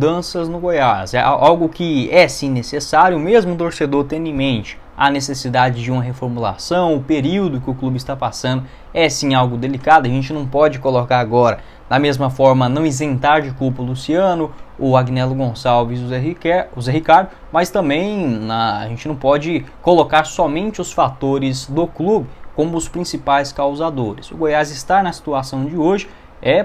mudanças no Goiás. É algo que é sim necessário, mesmo o torcedor tendo em mente a necessidade de uma reformulação, o período que o clube está passando é sim algo delicado. A gente não pode colocar agora, da mesma forma, não isentar de culpa o Luciano, o Agnello Gonçalves e o Zé Ricardo, mas também a gente não pode colocar somente os fatores do clube como os principais causadores. O Goiás está na situação de hoje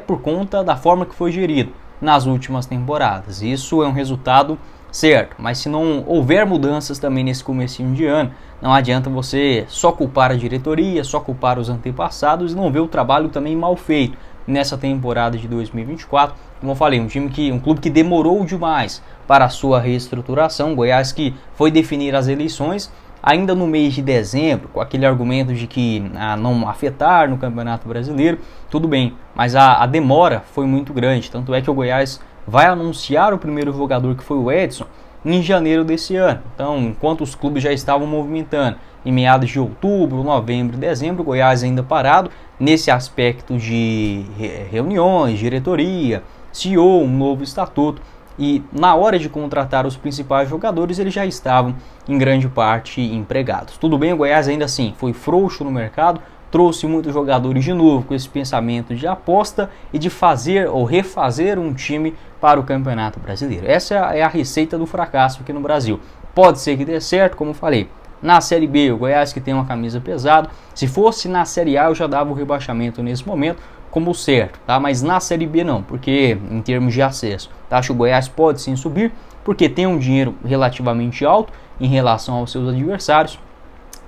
por conta da forma que foi gerido nas últimas temporadas. Isso é um resultado certo, mas se não houver mudanças também nesse comecinho de ano, não adianta você só culpar a diretoria, só culpar os antepassados e não ver o trabalho também mal feito nessa temporada de 2024. Como eu falei, um clube que demorou demais para a sua reestruturação. Goiás que foi definir as eleições ainda no mês de dezembro, com aquele argumento de que não afetar no Campeonato Brasileiro, tudo bem, mas a demora foi muito grande, tanto é que o Goiás vai anunciar o primeiro jogador, que foi o Edson, em janeiro desse ano. Então, enquanto os clubes já estavam movimentando em meados de outubro, novembro e dezembro, o Goiás ainda parado nesse aspecto de reuniões, diretoria, CEO, um novo estatuto. E na hora de contratar os principais jogadores, eles já estavam em grande parte empregados. Tudo bem, o Goiás ainda assim foi frouxo no mercado, trouxe muitos jogadores de novo com esse pensamento de aposta e de fazer ou refazer um time para o Campeonato Brasileiro. Essa é a receita do fracasso aqui no Brasil. Pode ser que dê certo, como eu falei. Na Série B, o Goiás que tem uma camisa pesada. Se fosse na Série A, eu já dava o rebaixamento nesse momento como certo, tá? Mas na Série B não, porque em termos de acesso, tá? Acho que o Goiás pode sim subir, porque tem um dinheiro relativamente alto em relação aos seus adversários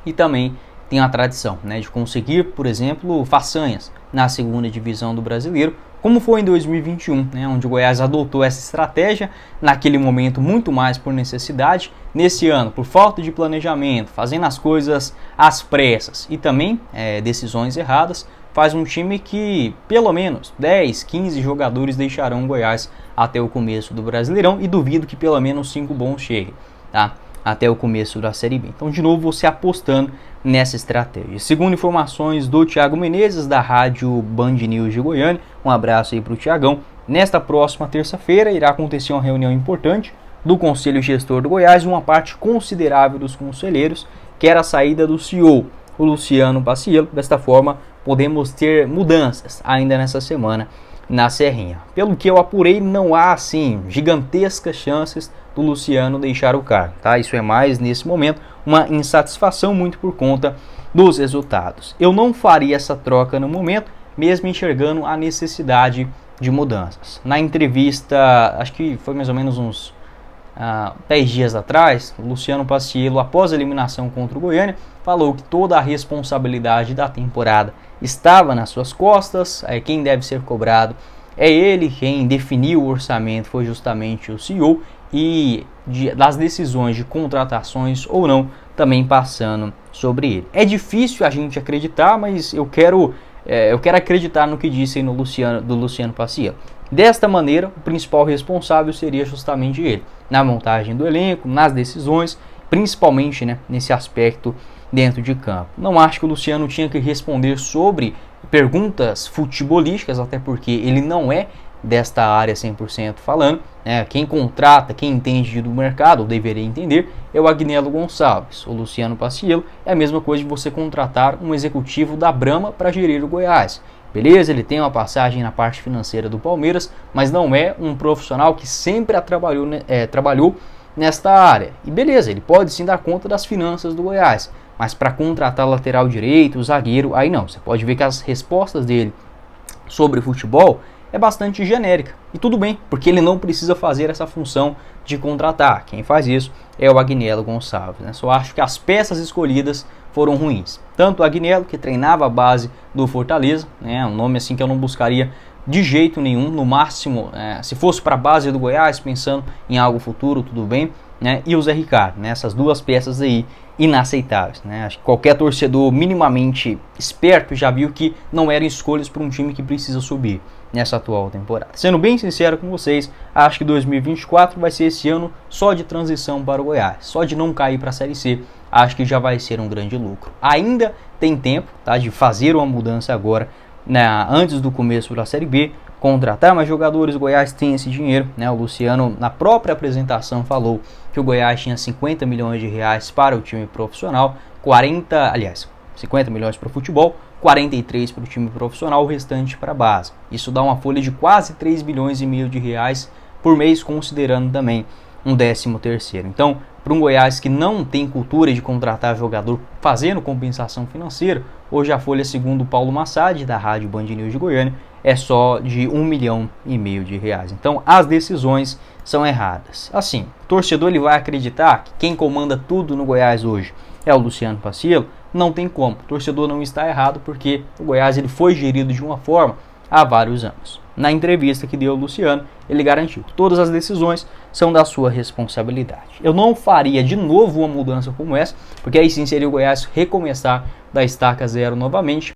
e também tem a tradição, né, de conseguir, por exemplo, façanhas na segunda divisão do Brasileiro, como foi em 2021, né, onde o Goiás adotou essa estratégia, naquele momento muito mais por necessidade, nesse ano por falta de planejamento, fazendo as coisas às pressas e também decisões erradas, faz um time que pelo menos 10, 15 jogadores deixarão o Goiás até o começo do Brasileirão e duvido que pelo menos 5 bons cheguem, tá? Até o começo da Série B. Então, de novo, você apostando nessa estratégia. Segundo informações do Thiago Menezes, da rádio Band News de Goiânia, um abraço aí para o Thiagão, nesta próxima terça-feira irá acontecer uma reunião importante do Conselho Gestor do Goiás, uma parte considerável dos conselheiros, que era a saída do CEO, o Luciano Paciello. Desta forma, podemos ter mudanças ainda nessa semana na Serrinha. Pelo que eu apurei, não há assim gigantescas chances do Luciano deixar o cargo, tá? Isso é mais nesse momento uma insatisfação muito por conta dos resultados. Eu não faria essa troca no momento, mesmo enxergando a necessidade de mudanças. Na entrevista, acho que foi mais ou menos uns 10 dias atrás, o Luciano Paciello, após a eliminação contra o Goiânia, falou que toda a responsabilidade da temporada estava nas suas costas, quem deve ser cobrado é ele, quem definiu o orçamento foi justamente o CEO e das decisões de contratações ou não também passando sobre ele. É difícil a gente acreditar, mas eu quero acreditar no que disse aí do Luciano Paciello. Desta maneira, o principal responsável seria justamente ele, na montagem do elenco, nas decisões, principalmente, né, nesse aspecto dentro de campo. Não acho que o Luciano tinha que responder sobre perguntas futebolísticas, até porque ele não é desta área 100% falando, né? Quem contrata, quem entende do mercado, ou deveria entender, é o Agnello Gonçalves. O Luciano Paciello é a mesma coisa de você contratar um executivo da Brahma para gerir o Goiás. Beleza, ele tem uma passagem na parte financeira do Palmeiras, mas não é um profissional que sempre trabalhou nesta área. E beleza, ele pode sim dar conta das finanças do Goiás, mas para contratar lateral direito, zagueiro, aí não. Você pode ver que as respostas dele sobre futebol é bastante genérica. E tudo bem, porque ele não precisa fazer essa função de contratar. Quem faz isso é o Agnello Gonçalves, né? Só acho que as peças escolhidas foram ruins. Tanto o Agnello, que treinava a base do Fortaleza, né? Um nome assim que eu não buscaria de jeito nenhum. No máximo, se fosse para a base do Goiás, pensando em algo futuro, tudo bem, né? E o Zé Ricardo, né? Essas duas peças aí inaceitáveis, né? Acho que qualquer torcedor minimamente esperto já viu que não eram escolhas para um time que precisa subir nessa atual temporada. Sendo bem sincero com vocês, acho que 2024 vai ser esse ano só de transição para o Goiás, só de não cair para a Série C, acho que já vai ser um grande lucro. Ainda tem tempo, tá, de fazer uma mudança agora, antes do começo da Série B, contratar mais jogadores, o Goiás tem esse dinheiro, né? O Luciano, na própria apresentação, falou que o Goiás tinha 50 milhões de reais para o time profissional, 50 milhões para o futebol, 43 para o time profissional, o restante para a base. Isso dá uma folha de quase 3 bilhões e meio de reais por mês, considerando também um 13º. Então, para um Goiás que não tem cultura de contratar jogador fazendo compensação financeira, hoje a folha, segundo Paulo Massad, da Rádio Band News de Goiânia, é só de 1,5 milhão de reais. Então, as decisões são erradas. Assim, o torcedor ele vai acreditar que quem comanda tudo no Goiás hoje é o Luciano Pacciello? Não tem como. O torcedor não está errado, porque o Goiás ele foi gerido de uma forma há vários anos. Na entrevista que deu o Luciano, ele garantiu que todas as decisões são da sua responsabilidade. Eu não faria de novo uma mudança como essa, porque aí sim seria o Goiás recomeçar da estaca zero novamente.